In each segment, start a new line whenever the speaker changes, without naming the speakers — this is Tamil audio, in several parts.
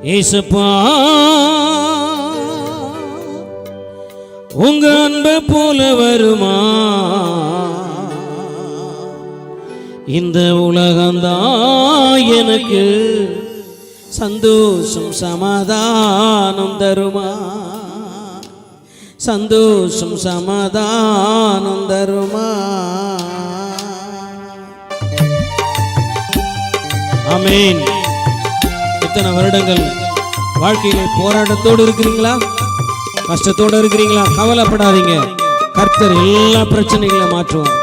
ஏசப்பா உங்க அன்பை போல வருமா இந்த உலகம்தான் எனக்கு சந்தோஷம் சமாதானம் தருமா சந்தோஷம் சமாதானம் தருமா ஆமென். இத்தனை வருடங்கள் வாழ்க்கையில போராட்டத்தோடு இருக்கிறீங்களா? கஷ்டத்தோடு இருக்கிறீங்களா? கவலைப்படாதீங்க, கர்த்தர் எல்லா பிரச்சனைகளை மாற்றுவார்.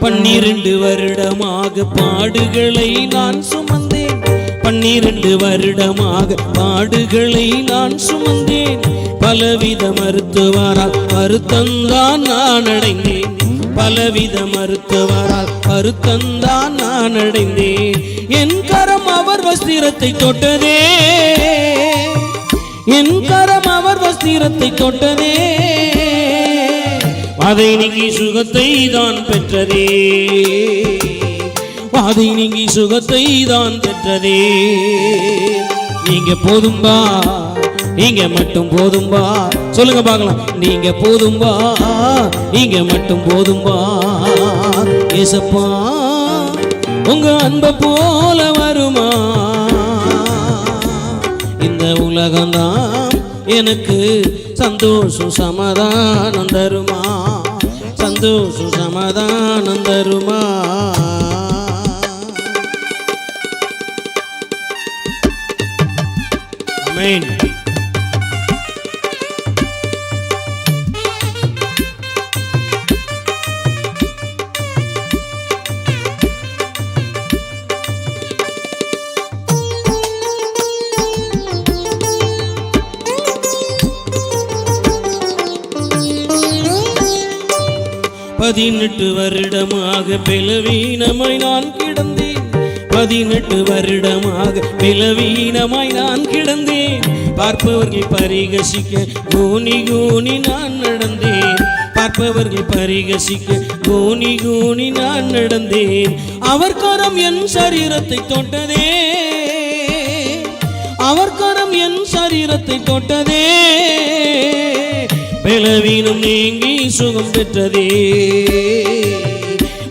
பன்னிரண்டு வருடமாக பாடுகளை நான் சுமந்தேன். 12 வருடமாக பாடுகளை நான் சுமந்தேன். பலவித மருத்துவரால் வருத்தந்தான் நான் அடைந்தேன். பலவித மருத்துவரால் வருத்தந்தான் நான் அடைந்தேன். என் கரம் அவர் வஸ்திரத்தை தொட்டதே, என் கரம் அவர் வஸ்திரத்தை தொட்டதே. அதை நீங்கி சுகத்தை தான் பெற்றதே, அதை நீங்கி சுகத்தை தான் பெற்றதே. நீங்க போதும்பா, நீங்க மட்டும் போதும்பா. சொல்லுங்க பார்க்கலாம். நீங்க போதும்பா, நீங்க மட்டும் போதும்பா. ஏசப்பா உங்க அன்பை போல வருமா இந்த உலகம்தான் எனக்கு சந்தோஷம் சமாதானம் தருமா சந்தோஷம் சமாதானம் தருமா. ஆமென். பதினெட்டு வருடமாக பலவீனமாய் நான் கிடந்தேன். 18 வருடமாக பலவீனமாய் நான் கிடந்தேன். பார்ப்பவர்கள் பரிகசிக்க கூனி கூனி நான் நடந்தேன். பார்ப்பவர்கள் பரிகசிக்க கூனி கூனி நான் நடந்தேன். அவர் கரம் என் சரீரத்தை தொட்டதே, அவர் கரம் என் சரீரத்தை தொட்டதே. பலவீனம் நீங்கி சுகம் பெற்றதே,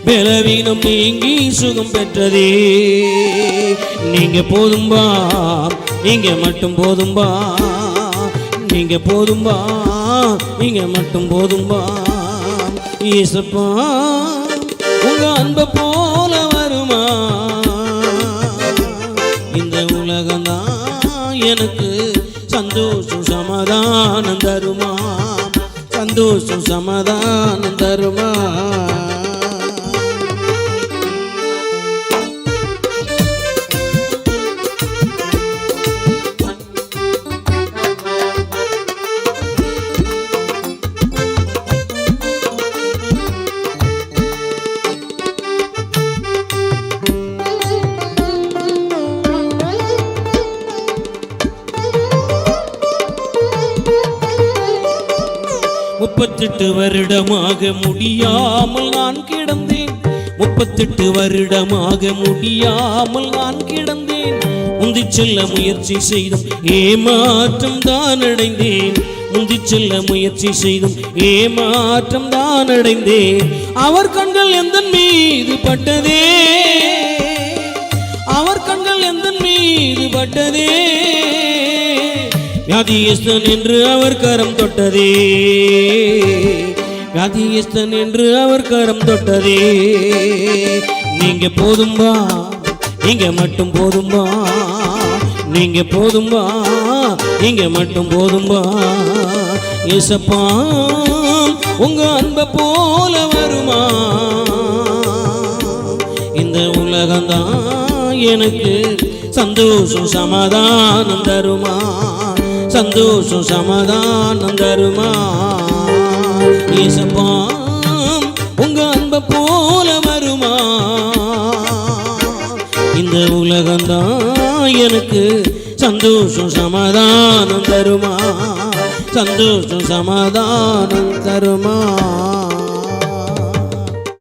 பலவீனம் நீங்கி சுகம் பெற்றதே. நீங்க போதும்பா, நீங்க மட்டும் போதும்பா. நீங்க போதும்பா, நீங்க மட்டும் போதும்பா. ஏசப்பா உங்க அன்பை போல வருமா இந்த உலகம்தான் எனக்கு சந்தோஷம் சமாதானம் தருமா சந்தோஷம் சமாதானம் தருமா. முப்பத்தெட்டு வருடமாக முடியாமல் நான் கிடந்தேன். 38 வருடமாக முடியாமல் நான் கிடந்தேன். முந்தி செல்ல முயற்சி செய்தும் ஏமாற்றம் தான் அடைந்தேன். முந்தி செல்ல முயற்சி செய்தும் ஏமாற்றம் தான் அடைந்தேன். அவர் கண்கள் எந்த மீது பட்டதே, அவர் கண்கள் எந்த மீது பட்டதே. வியாதியஸ்தன் என்று அவர் கரம் தொட்டதே, வியாதியஸ்தன் என்று அவர் கரம் தொட்டதே. நீங்க போதும்பா, நீங்க மட்டும் போதும்பா. நீங்க போதும்பா, நீங்க மட்டும் போதும்பா. ஏசப்பா உங்க அன்பை போல வருமா இந்த உலகம்தான் எனக்கு சந்தோஷம் சமாதானம் தருமா சந்தோஷம் சமாதானம் தருமா. ஏசப்பா உங்க அன்பை போல வருமா இந்த உலகம்தான் எனக்கு சந்தோஷம் சமாதானம் தருமா சந்தோஷம் சமாதானம் தருமா